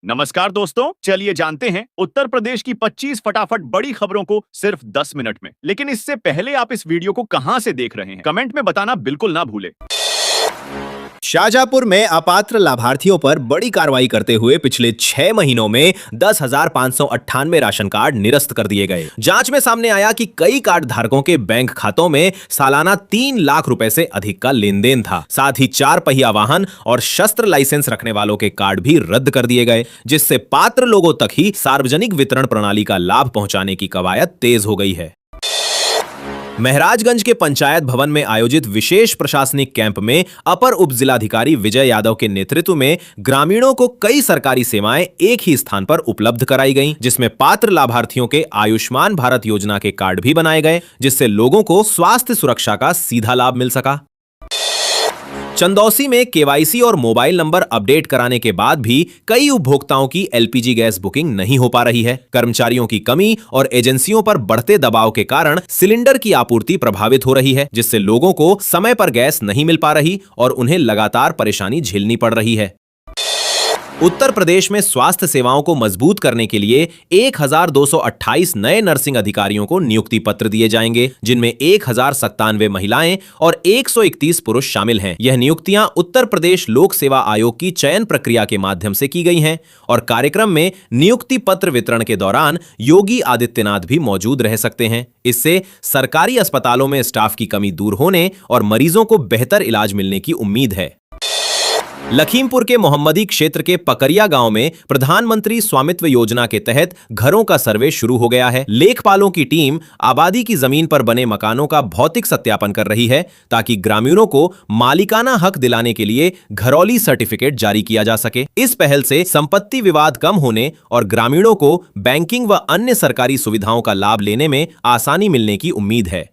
नमस्कार दोस्तों, चलिए जानते हैं उत्तर प्रदेश की 25 फटाफट बड़ी खबरों को सिर्फ 10 मिनट में। लेकिन इससे पहले आप इस वीडियो को कहां से देख रहे हैं, कमेंट में बताना बिल्कुल ना भूलें। शाहजहांपुर में अपात्र लाभार्थियों पर बड़ी कार्रवाई करते हुए पिछले 6 महीनों में 10,598 राशन कार्ड निरस्त कर दिए गए। जांच में सामने आया कि कई कार्ड धारकों के बैंक खातों में सालाना 3 लाख रुपए से अधिक का लेन देन था। साथ ही 4 पहिया वाहन और शस्त्र लाइसेंस रखने वालों के कार्ड भी रद्द कर दिए गए, जिससे पात्र लोगों तक ही सार्वजनिक वितरण प्रणाली का लाभ पहुंचाने की कवायद तेज हो गई है। महराजगंज के पंचायत भवन में आयोजित विशेष प्रशासनिक कैंप में अपर उप जिलाधिकारी विजय यादव के नेतृत्व में ग्रामीणों को कई सरकारी सेवाएं एक ही स्थान पर उपलब्ध कराई गईं, जिसमें पात्र लाभार्थियों के आयुष्मान भारत योजना के कार्ड भी बनाए गए, जिससे लोगों को स्वास्थ्य सुरक्षा का सीधा लाभ मिल सका। चंदौसी में केवाईसी और मोबाइल नंबर अपडेट कराने के बाद भी कई उपभोक्ताओं की एलपीजी गैस बुकिंग नहीं हो पा रही है। कर्मचारियों की कमी और एजेंसियों पर बढ़ते दबाव के कारण सिलेंडर की आपूर्ति प्रभावित हो रही है, जिससे लोगों को समय पर गैस नहीं मिल पा रही और उन्हें लगातार परेशानी झेलनी पड़ रही है। उत्तर प्रदेश में स्वास्थ्य सेवाओं को मजबूत करने के लिए 1228 नए नर्सिंग अधिकारियों को नियुक्ति पत्र दिए जाएंगे, जिनमें 1097 महिलाएं और 131 पुरुष शामिल हैं। यह नियुक्तियां उत्तर प्रदेश लोक सेवा आयोग की चयन प्रक्रिया के माध्यम से की गई हैं और कार्यक्रम में नियुक्ति पत्र वितरण के दौरान योगी आदित्यनाथ भी मौजूद रह सकते हैं। इससे सरकारी अस्पतालों में स्टाफ की कमी दूर होने और मरीजों को बेहतर इलाज मिलने की उम्मीद है। लखीमपुर के मोहम्मदी क्षेत्र के पकरिया गांव में प्रधानमंत्री स्वामित्व योजना के तहत घरों का सर्वे शुरू हो गया है। लेखपालों की टीम आबादी की जमीन पर बने मकानों का भौतिक सत्यापन कर रही है, ताकि ग्रामीणों को मालिकाना हक दिलाने के लिए घरौली सर्टिफिकेट जारी किया जा सके। इस पहल से संपत्ति विवाद कम होने और ग्रामीणों को बैंकिंग व अन्य सरकारी सुविधाओं का लाभ लेने में आसानी मिलने की उम्मीद है।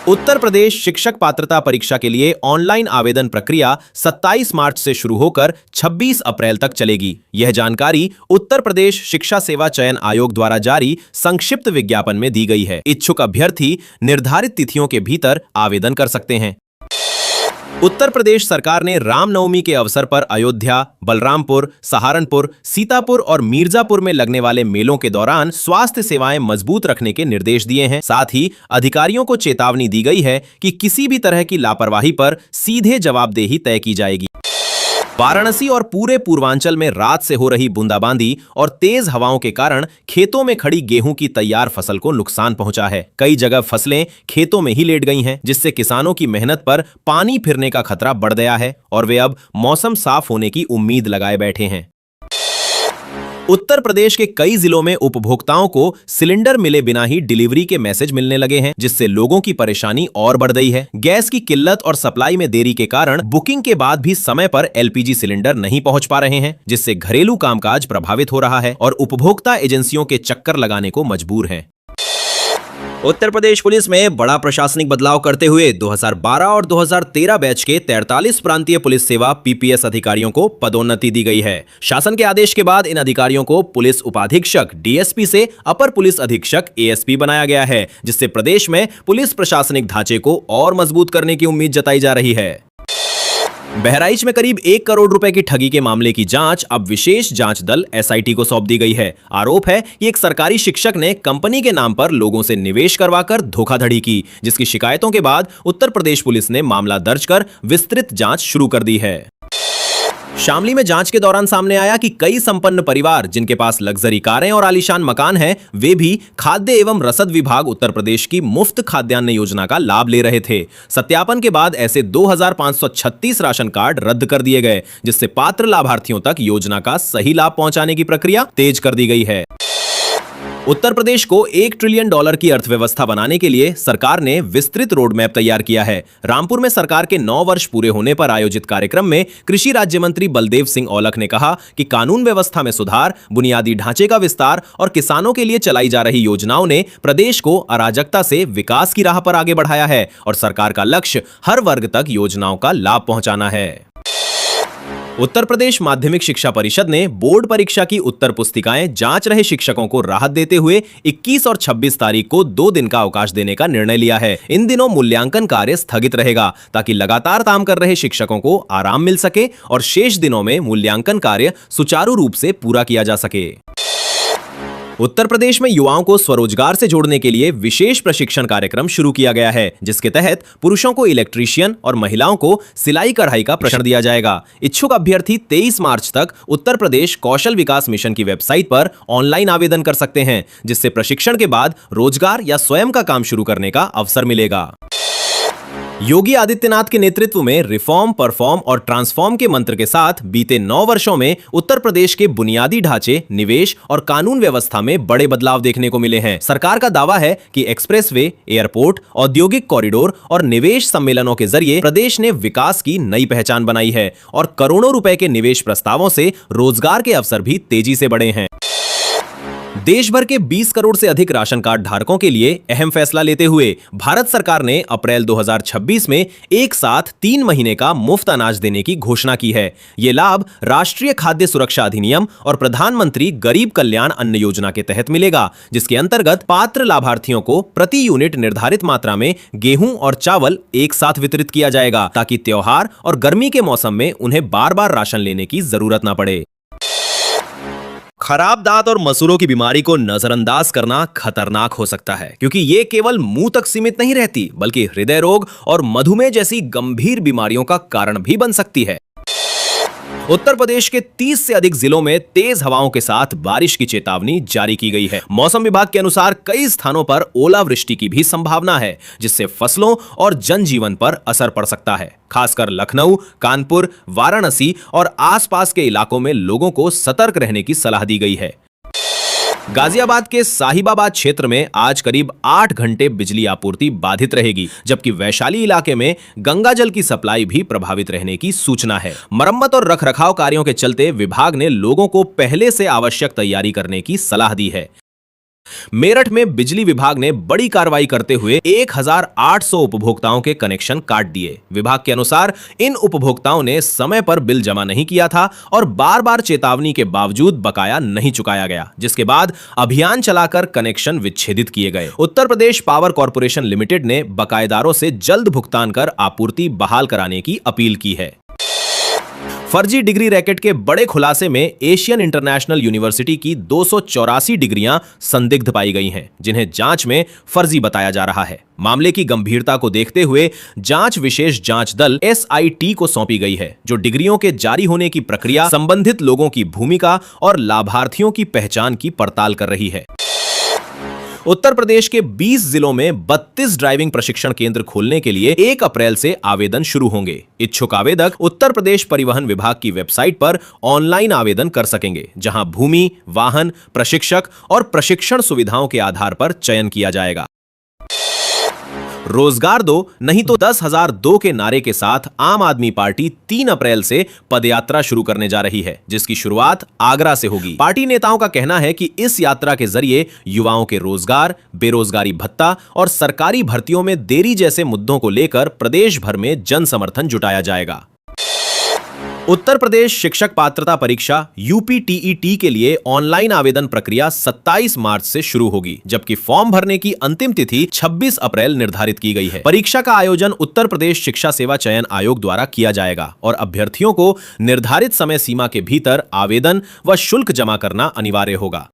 उत्तर प्रदेश शिक्षक पात्रता परीक्षा के लिए ऑनलाइन आवेदन प्रक्रिया 27 मार्च से शुरू होकर 26 अप्रैल तक चलेगी। यह जानकारी उत्तर प्रदेश शिक्षा सेवा चयन आयोग द्वारा जारी संक्षिप्त विज्ञापन में दी गई है। इच्छुक अभ्यर्थी निर्धारित तिथियों के भीतर आवेदन कर सकते हैं। उत्तर प्रदेश सरकार ने रामनवमी के अवसर पर अयोध्या, बलरामपुर, सहारनपुर, सीतापुर और मिर्जापुर में लगने वाले मेलों के दौरान स्वास्थ्य सेवाएं मजबूत रखने के निर्देश दिए हैं। साथ ही अधिकारियों को चेतावनी दी गई है कि किसी भी तरह की लापरवाही पर सीधे जवाबदेही तय की जाएगी। वाराणसी और पूरे पूर्वांचल में रात से हो रही बूंदाबांदी और तेज हवाओं के कारण खेतों में खड़ी गेहूं की तैयार फसल को नुकसान पहुंचा है। कई जगह फसलें खेतों में ही लेट गई हैं, जिससे किसानों की मेहनत पर पानी फिरने का खतरा बढ़ गया है और वे अब मौसम साफ होने की उम्मीद लगाए बैठे हैं। उत्तर प्रदेश के कई जिलों में उपभोक्ताओं को सिलेंडर मिले बिना ही डिलीवरी के मैसेज मिलने लगे हैं, जिससे लोगों की परेशानी और बढ़ गई है। गैस की किल्लत और सप्लाई में देरी के कारण बुकिंग के बाद भी समय पर एलपीजी सिलेंडर नहीं पहुंच पा रहे हैं, जिससे घरेलू कामकाज प्रभावित हो रहा है और उपभोक्ता एजेंसियों के चक्कर लगाने को मजबूर हैं। उत्तर प्रदेश पुलिस में बड़ा प्रशासनिक बदलाव करते हुए 2012 और 2013 बैच के 43 प्रांतीय पुलिस सेवा पीपीएस अधिकारियों को पदोन्नति दी गई है। शासन के आदेश के बाद इन अधिकारियों को पुलिस उपाधीक्षक डीएसपी से अपर पुलिस अधीक्षक एएसपी बनाया गया है, जिससे प्रदेश में पुलिस प्रशासनिक ढांचे को और मजबूत करने की उम्मीद जताई जा रही है। बहराइच में करीब 1 करोड़ रुपए की ठगी के मामले की जांच अब विशेष जांच दल एसआईटी को सौंप दी गई है। आरोप है कि एक सरकारी शिक्षक ने कंपनी के नाम पर लोगों से निवेश करवाकर धोखाधड़ी की, जिसकी शिकायतों के बाद उत्तर प्रदेश पुलिस ने मामला दर्ज कर विस्तृत जांच शुरू कर दी है। शामली में जांच के दौरान सामने आया कि कई संपन्न परिवार जिनके पास लग्जरी कारें और आलीशान मकान हैं, वे भी खाद्य एवं रसद विभाग उत्तर प्रदेश की मुफ्त खाद्यान्न योजना का लाभ ले रहे थे। सत्यापन के बाद ऐसे 2536 राशन कार्ड रद्द कर दिए गए, जिससे पात्र लाभार्थियों तक योजना का सही लाभ पहुंचाने की प्रक्रिया तेज कर दी गई है। उत्तर प्रदेश को $1 ट्रिलियन की अर्थव्यवस्था बनाने के लिए सरकार ने विस्तृत रोड मैप तैयार किया है। रामपुर में सरकार के 9 वर्ष पूरे होने पर आयोजित कार्यक्रम में कृषि राज्य मंत्री बलदेव सिंह औलख ने कहा कि कानून व्यवस्था में सुधार, बुनियादी ढांचे का विस्तार और किसानों के लिए चलाई जा रही योजनाओं ने प्रदेश को अराजकता से विकास की राह पर आगे बढ़ाया है और सरकार का लक्ष्य हर वर्ग तक योजनाओं का लाभ पहुंचाना है। उत्तर प्रदेश माध्यमिक शिक्षा परिषद ने बोर्ड परीक्षा की उत्तर पुस्तिकाएं जांच रहे शिक्षकों को राहत देते हुए 21 और 26 तारीख को 2 दिन का अवकाश देने का निर्णय लिया है। इन दिनों मूल्यांकन कार्य स्थगित रहेगा ताकि लगातार काम कर रहे शिक्षकों को आराम मिल सके और शेष दिनों में मूल्यांकन कार्य सुचारू रूप से पूरा किया जा सके। उत्तर प्रदेश में युवाओं को स्वरोजगार से जोड़ने के लिए विशेष प्रशिक्षण कार्यक्रम शुरू किया गया है, जिसके तहत पुरुषों को इलेक्ट्रीशियन और महिलाओं को सिलाई कढ़ाई का प्रशिक्षण दिया जाएगा। इच्छुक अभ्यर्थी 23 मार्च तक उत्तर प्रदेश कौशल विकास मिशन की वेबसाइट पर ऑनलाइन आवेदन कर सकते हैं, जिससे प्रशिक्षण के बाद रोजगार या स्वयं का काम शुरू करने का अवसर मिलेगा। योगी आदित्यनाथ के नेतृत्व में रिफॉर्म, परफॉर्म और ट्रांसफॉर्म के मंत्र के साथ बीते 9 वर्षों में उत्तर प्रदेश के बुनियादी ढांचे, निवेश और कानून व्यवस्था में बड़े बदलाव देखने को मिले हैं। सरकार का दावा है कि एक्सप्रेसवे, एयरपोर्ट, औद्योगिक कॉरिडोर और निवेश सम्मेलनों के जरिए प्रदेश ने विकास की नई पहचान बनाई है और करोड़ों रुपए के निवेश प्रस्तावों से रोजगार के अवसर भी तेजी से बढ़े हैं। देश भर के 20 करोड़ से अधिक राशन कार्ड धारकों के लिए अहम फैसला लेते हुए भारत सरकार ने अप्रैल 2026 में एक साथ 3 महीने का मुफ्त अनाज देने की घोषणा की है। ये लाभ राष्ट्रीय खाद्य सुरक्षा अधिनियम और प्रधानमंत्री गरीब कल्याण अन्न योजना के तहत मिलेगा, जिसके अंतर्गत पात्र लाभार्थियों को प्रति यूनिट निर्धारित मात्रा में गेहूं और चावल एक साथ वितरित किया जाएगा, ताकि त्योहार और गर्मी के मौसम में उन्हें बार-बार राशन लेने की जरूरत न पड़े। खराब दांत और मसूड़ों की बीमारी को नजरअंदाज करना खतरनाक हो सकता है, क्योंकि ये केवल मुंह तक सीमित नहीं रहती, बल्कि हृदय रोग और मधुमेह जैसी गंभीर बीमारियों का कारण भी बन सकती है। उत्तर प्रदेश के 30 से अधिक जिलों में तेज हवाओं के साथ बारिश की चेतावनी जारी की गई है। मौसम विभाग के अनुसार कई स्थानों पर ओलावृष्टि की भी संभावना है, जिससे फसलों और जनजीवन पर असर पड़ सकता है। खासकर लखनऊ, कानपुर, वाराणसी और आसपास के इलाकों में लोगों को सतर्क रहने की सलाह दी गई है। गाजियाबाद के साहिबाबाद क्षेत्र में आज करीब 8 घंटे बिजली आपूर्ति बाधित रहेगी, जबकि वैशाली इलाके में गंगा जल की सप्लाई भी प्रभावित रहने की सूचना है। मरम्मत और रखरखाव कार्यों के चलते विभाग ने लोगों को पहले से आवश्यक तैयारी करने की सलाह दी है। मेरठ में बिजली विभाग ने बड़ी कार्रवाई करते हुए 1800 उपभोक्ताओं के कनेक्शन काट दिए। विभाग के अनुसार इन उपभोक्ताओं ने समय पर बिल जमा नहीं किया था और बार-बार चेतावनी के बावजूद बकाया नहीं चुकाया गया, जिसके बाद अभियान चलाकर कनेक्शन विच्छेदित किए गए। Uttar Pradesh power corporation limited ने बकायेदारों से जल्द भुगतान कर आपूर्ति बहाल कराने की अपील की है। फर्जी डिग्री रैकेट के बड़े खुलासे में एशियन इंटरनेशनल यूनिवर्सिटी की 284 डिग्रियां संदिग्ध पाई गई हैं, जिन्हें जांच में फर्जी बताया जा रहा है। मामले की गंभीरता को देखते हुए जांच विशेष जांच दल SIT को सौंपी गई है, जो डिग्रियों के जारी होने की प्रक्रिया, संबंधित लोगों की भूमिका और लाभार्थियों की पहचान की पड़ताल कर रही है। उत्तर प्रदेश के 20 जिलों में 32 ड्राइविंग प्रशिक्षण केंद्र खोलने के लिए 1 अप्रैल से आवेदन शुरू होंगे। इच्छुक आवेदक उत्तर प्रदेश परिवहन विभाग की वेबसाइट पर ऑनलाइन आवेदन कर सकेंगे, जहां भूमि, वाहन, प्रशिक्षक और प्रशिक्षण सुविधाओं के आधार पर चयन किया जाएगा। रोजगार दो नहीं तो 10,000 दो के नारे के साथ आम आदमी पार्टी 3 अप्रैल से पदयात्रा शुरू करने जा रही है, जिसकी शुरुआत आगरा से होगी। पार्टी नेताओं का कहना है कि इस यात्रा के जरिए युवाओं के रोजगार, बेरोजगारी भत्ता और सरकारी भर्तियों में देरी जैसे मुद्दों को लेकर प्रदेश भर में जन समर्थन जुटाया जाएगा। उत्तर प्रदेश शिक्षक पात्रता परीक्षा UPTET के लिए ऑनलाइन आवेदन प्रक्रिया 27 मार्च से शुरू होगी, जबकि फॉर्म भरने की अंतिम तिथि 26 अप्रैल निर्धारित की गई है। परीक्षा का आयोजन उत्तर प्रदेश शिक्षा सेवा चयन आयोग द्वारा किया जाएगा और अभ्यर्थियों को निर्धारित समय सीमा के भीतर आवेदन व शुल्क जमा करना अनिवार्य होगा।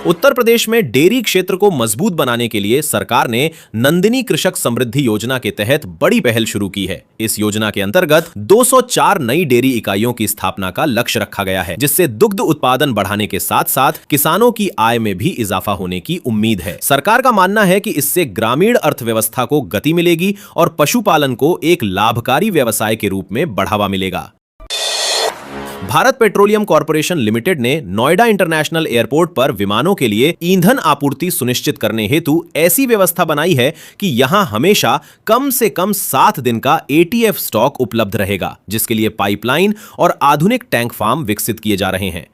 उत्तर प्रदेश में डेयरी क्षेत्र को मजबूत बनाने के लिए सरकार ने नंदिनी कृषक समृद्धि योजना के तहत बड़ी पहल शुरू की है। इस योजना के अंतर्गत 204 नई डेयरी इकाइयों की स्थापना का लक्ष्य रखा गया है, जिससे दुग्ध उत्पादन बढ़ाने के साथ साथ किसानों की आय में भी इजाफा होने की उम्मीद है। सरकार का मानना है कि इससे ग्रामीण अर्थव्यवस्था को गति मिलेगी और पशुपालन को एक लाभकारी व्यवसाय के रूप में बढ़ावा मिलेगा। भारत पेट्रोलियम कॉर्पोरेशन लिमिटेड ने नोएडा इंटरनेशनल एयरपोर्ट पर विमानों के लिए ईंधन आपूर्ति सुनिश्चित करने हेतु ऐसी व्यवस्था बनाई है कि यहां हमेशा कम से कम 7 दिन का ATF स्टॉक उपलब्ध रहेगा, जिसके लिए पाइपलाइन और आधुनिक टैंक फार्म विकसित किए जा रहे हैं।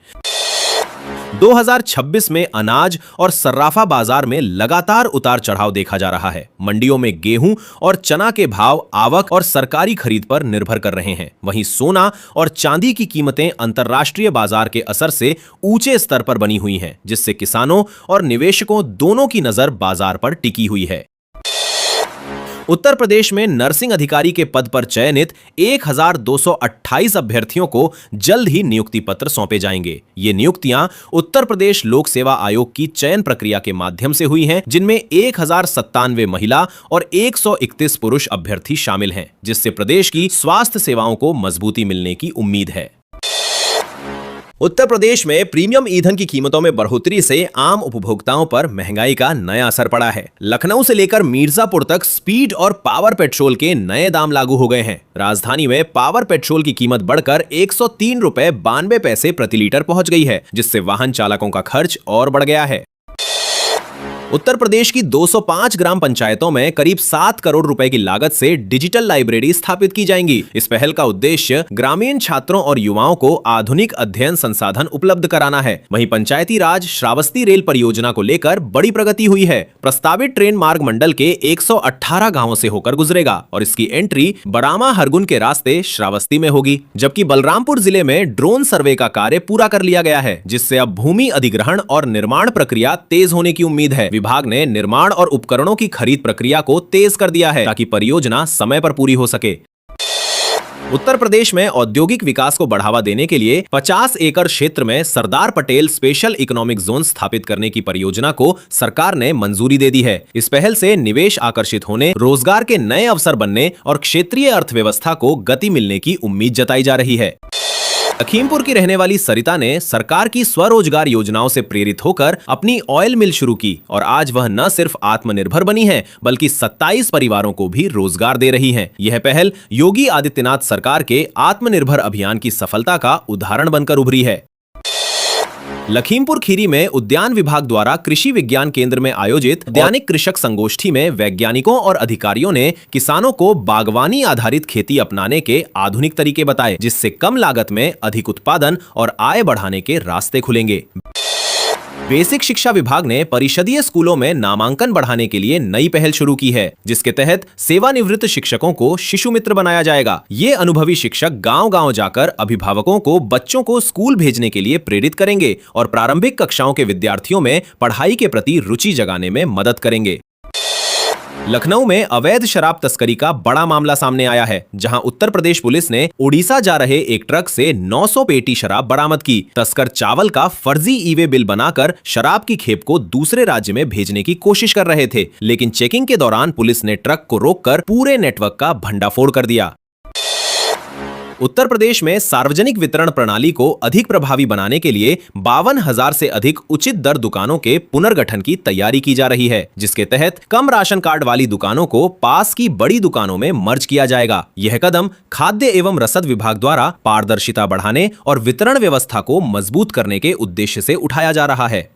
2026 में अनाज और सर्राफा बाजार में लगातार उतार चढ़ाव देखा जा रहा है। मंडियों में गेहूं और चना के भाव आवक और सरकारी खरीद पर निर्भर कर रहे हैं। वहीं सोना और चांदी की कीमतें अंतर्राष्ट्रीय बाजार के असर से ऊंचे स्तर पर बनी हुई हैं, जिससे किसानों और निवेशकों दोनों की नजर बाजार पर टिकी हुई है। उत्तर प्रदेश में नर्सिंग अधिकारी के पद पर चयनित 1228 अभ्यर्थियों को जल्द ही नियुक्ति पत्र सौंपे जाएंगे। ये नियुक्तियां उत्तर प्रदेश लोक सेवा आयोग की चयन प्रक्रिया के माध्यम से हुई हैं, जिनमें 1097 महिला और 131 पुरुष अभ्यर्थी शामिल हैं, जिससे प्रदेश की स्वास्थ्य सेवाओं को मजबूती मिलने की उम्मीद है। उत्तर प्रदेश में प्रीमियम ईंधन की कीमतों में बढ़ोतरी से आम उपभोक्ताओं पर महंगाई का नया असर पड़ा है। लखनऊ से लेकर मिर्जापुर तक स्पीड और पावर पेट्रोल के नए दाम लागू हो गए हैं। राजधानी में पावर पेट्रोल की कीमत बढ़कर 103 रुपए 92 पैसे प्रति लीटर पहुंच गई है, जिससे वाहन चालकों का खर्च और बढ़ गया है। उत्तर प्रदेश की 205 ग्राम पंचायतों में करीब 7 करोड़ रुपए की लागत से डिजिटल लाइब्रेरी स्थापित की जाएंगी। इस पहल का उद्देश्य ग्रामीण छात्रों और युवाओं को आधुनिक अध्ययन संसाधन उपलब्ध कराना है। वहीं पंचायती राज श्रावस्ती रेल परियोजना को लेकर बड़ी प्रगति हुई है। प्रस्तावित ट्रेन मार्ग मंडल के 118 गांवों से होकर गुजरेगा और इसकी एंट्री बड़ामा हरगुन के रास्ते श्रावस्ती में होगी। जबकि बलरामपुर जिले में ड्रोन सर्वे का कार्य पूरा कर लिया गया है, जिससे अब भूमि अधिग्रहण और निर्माण प्रक्रिया तेज होने की उम्मीद है। विभाग ने निर्माण और उपकरणों की खरीद प्रक्रिया को तेज कर दिया है, ताकि परियोजना समय पर पूरी हो सके। उत्तर प्रदेश में औद्योगिक विकास को बढ़ावा देने के लिए 50 एकड़ क्षेत्र में Sardar Patel special economic zone स्थापित करने की परियोजना को सरकार ने मंजूरी दे दी है। इस पहल से निवेश आकर्षित होने, रोजगार के नए अवसर बनने और क्षेत्रीय अर्थव्यवस्था को गति मिलने की उम्मीद जताई जा रही है। लखीमपुर की रहने वाली सरिता ने सरकार की स्वरोजगार योजनाओं से प्रेरित होकर अपनी ऑयल मिल शुरू की और आज वह न सिर्फ आत्मनिर्भर बनी है, बल्कि 27 परिवारों को भी रोजगार दे रही हैं। यह पहल योगी आदित्यनाथ सरकार के आत्मनिर्भर अभियान की सफलता का उदाहरण बनकर उभरी है। लखीमपुर खीरी में उद्यान विभाग द्वारा कृषि विज्ञान केंद्र में आयोजित उद्यानिक कृषक संगोष्ठी में वैज्ञानिकों और अधिकारियों ने किसानों को बागवानी आधारित खेती अपनाने के आधुनिक तरीके बताए, जिससे कम लागत में अधिक उत्पादन और आय बढ़ाने के रास्ते खुलेंगे। बेसिक शिक्षा विभाग ने परिषदीय स्कूलों में नामांकन बढ़ाने के लिए नई पहल शुरू की है, जिसके तहत सेवानिवृत्त शिक्षकों को शिशु मित्र बनाया जाएगा। ये अनुभवी शिक्षक गांव-गांव जाकर अभिभावकों को बच्चों को स्कूल भेजने के लिए प्रेरित करेंगे और प्रारंभिक कक्षाओं के विद्यार्थियों में पढ़ाई के प्रति रुचि जगाने में मदद करेंगे। लखनऊ में अवैध शराब तस्करी का बड़ा मामला सामने आया है, जहां उत्तर प्रदेश पुलिस ने उड़ीसा जा रहे एक ट्रक से 900 पेटी शराब बरामद की। तस्कर चावल का फर्जी ईवे बिल बनाकर शराब की खेप को दूसरे राज्य में भेजने की कोशिश कर रहे थे, लेकिन चेकिंग के दौरान पुलिस ने ट्रक को रोककर पूरे नेटवर्क का भंडाफोड़ कर दिया। उत्तर प्रदेश में सार्वजनिक वितरण प्रणाली को अधिक प्रभावी बनाने के लिए 52,000 से अधिक उचित दर दुकानों के पुनर्गठन की तैयारी की जा रही है, जिसके तहत कम राशन कार्ड वाली दुकानों को पास की बड़ी दुकानों में मर्ज किया जाएगा। यह कदम खाद्य एवं रसद विभाग द्वारा पारदर्शिता बढ़ाने और वितरण व्यवस्था को मजबूत करने के उद्देश्य से उठाया जा रहा है।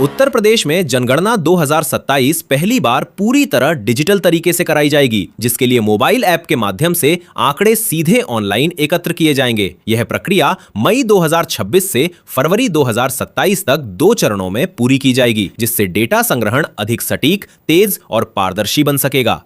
उत्तर प्रदेश में जनगणना 2027 पहली बार पूरी तरह डिजिटल तरीके से कराई जाएगी, जिसके लिए मोबाइल ऐप के माध्यम से आंकड़े सीधे ऑनलाइन एकत्र किए जाएंगे। यह प्रक्रिया मई 2026 से फरवरी 2027 तक 2 चरणों में पूरी की जाएगी, जिससे डेटा संग्रहण अधिक सटीक, तेज और पारदर्शी बन सकेगा।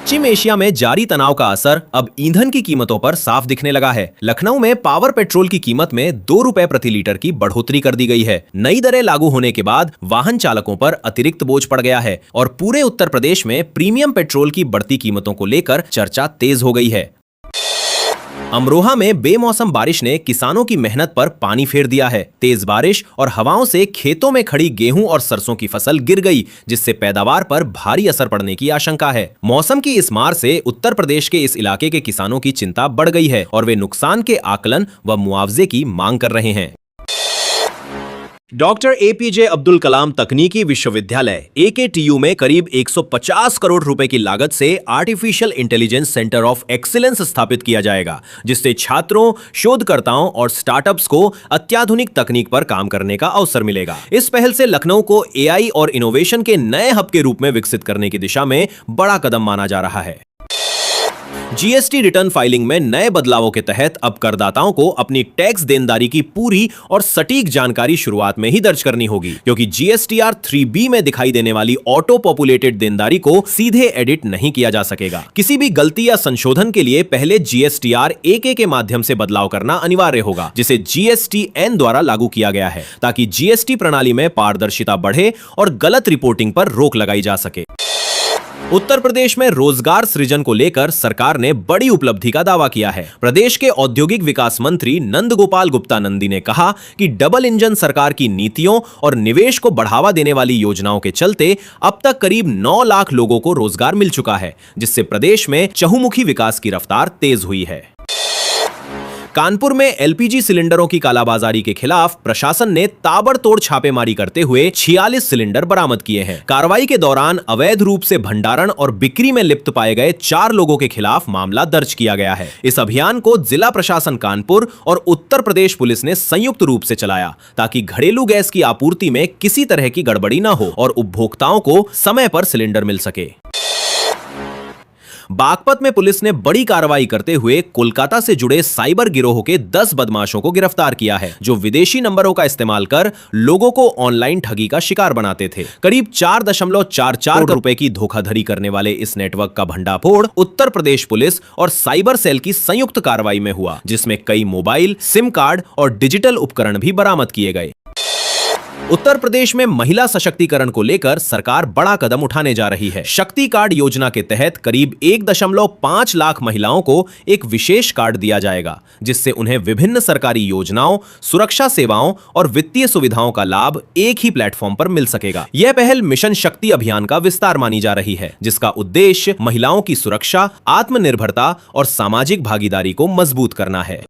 पश्चिम एशिया में जारी तनाव का असर अब ईंधन की कीमतों पर साफ दिखने लगा है। लखनऊ में पावर पेट्रोल की कीमत में 2 रुपए प्रति लीटर की बढ़ोतरी कर दी गई है। नई दरें लागू होने के बाद वाहन चालकों पर अतिरिक्त बोझ पड़ गया है और पूरे उत्तर प्रदेश में प्रीमियम पेट्रोल की बढ़ती कीमतों को लेकर चर्चा तेज हो गई है। अमरोहा में बेमौसम बारिश ने किसानों की मेहनत पर पानी फेर दिया है। तेज बारिश और हवाओं से खेतों में खड़ी गेहूं और सरसों की फसल गिर गई, जिससे पैदावार पर भारी असर पड़ने की आशंका है। मौसम की इस मार से उत्तर प्रदेश के इस इलाके के किसानों की चिंता बढ़ गई है और वे नुकसान के आकलन व मुआवजे की मांग कर रहे हैं। डॉक्टर एपीजे अब्दुल कलाम तकनीकी विश्वविद्यालय AKTU में करीब 150 करोड़ रुपए की लागत से artificial intelligence centre of excellence स्थापित किया जाएगा, जिससे छात्रों, शोधकर्ताओं और स्टार्टअप्स को अत्याधुनिक तकनीक पर काम करने का अवसर मिलेगा। इस पहल से लखनऊ को AI और इनोवेशन के नए हब के रूप में विकसित करने की दिशा में बड़ा कदम माना जा रहा है। जीएसटी रिटर्न फाइलिंग में नए बदलावों के तहत अब करदाताओं को अपनी टैक्स देनदारी की पूरी और सटीक जानकारी शुरुआत में ही दर्ज करनी होगी, क्योंकि जीएसटीआर 3B में दिखाई देने वाली ऑटो पॉपुलेटेड देनदारी को सीधे एडिट नहीं किया जा सकेगा। किसी भी गलती या संशोधन के लिए पहले जीएसटीआर 1A के माध्यम से बदलाव करना अनिवार्य होगा, जिसे जीएसटीएन द्वारा लागू किया गया है, ताकि जीएसटी प्रणाली में पारदर्शिता बढ़े और गलत रिपोर्टिंग पर रोक लगाई जा सके। उत्तर प्रदेश में रोजगार सृजन को लेकर सरकार ने बड़ी उपलब्धि का दावा किया है। प्रदेश के औद्योगिक विकास मंत्री नंदगोपाल गुप्ता नंदी ने कहा कि डबल इंजन सरकार की नीतियों और निवेश को बढ़ावा देने वाली योजनाओं के चलते अब तक करीब 9 लाख लोगों को रोजगार मिल चुका है, जिससे प्रदेश में चहुमुखी विकास की रफ्तार तेज हुई है। कानपुर में एलपीजी सिलेंडरों की कालाबाजारी के खिलाफ प्रशासन ने ताबड़तोड़ छापेमारी करते हुए 46 सिलेंडर बरामद किए हैं। कार्रवाई के दौरान अवैध रूप से भंडारण और बिक्री में लिप्त पाए गए 4 लोगों के खिलाफ मामला दर्ज किया गया है। इस अभियान को जिला प्रशासन कानपुर और उत्तर प्रदेश पुलिस ने संयुक्त रूप से चलाया, ताकि घरेलू गैस की आपूर्ति में किसी तरह की गड़बड़ी न हो और उपभोक्ताओं को समय पर सिलेंडर मिल सके। बागपत में पुलिस ने बड़ी कार्रवाई करते हुए कोलकाता से जुड़े साइबर गिरोह के 10 बदमाशों को गिरफ्तार किया है, जो विदेशी नंबरों का इस्तेमाल कर लोगों को ऑनलाइन ठगी का शिकार बनाते थे। करीब 4.44 करोड़ रुपए की धोखाधड़ी करने वाले इस नेटवर्क का भंडाफोड़ उत्तर प्रदेश पुलिस और साइबर सेल की संयुक्त कार्रवाई में हुआ, जिसमें कई मोबाइल, सिम कार्ड और डिजिटल उपकरण भी बरामद किए गए। उत्तर प्रदेश में महिला सशक्तिकरण को लेकर सरकार बड़ा कदम उठाने जा रही है। शक्ति कार्ड योजना के तहत करीब 1.5 लाख महिलाओं को एक विशेष कार्ड दिया जाएगा, जिससे उन्हें विभिन्न सरकारी योजनाओं, सुरक्षा सेवाओं और वित्तीय सुविधाओं का लाभ एक ही प्लेटफॉर्म पर मिल सकेगा। यह पहल मिशन शक्ति अभियान का विस्तार मानी जा रही है, जिसका उद्देश्य महिलाओं की सुरक्षा, आत्मनिर्भरता और सामाजिक भागीदारी को मजबूत करना है।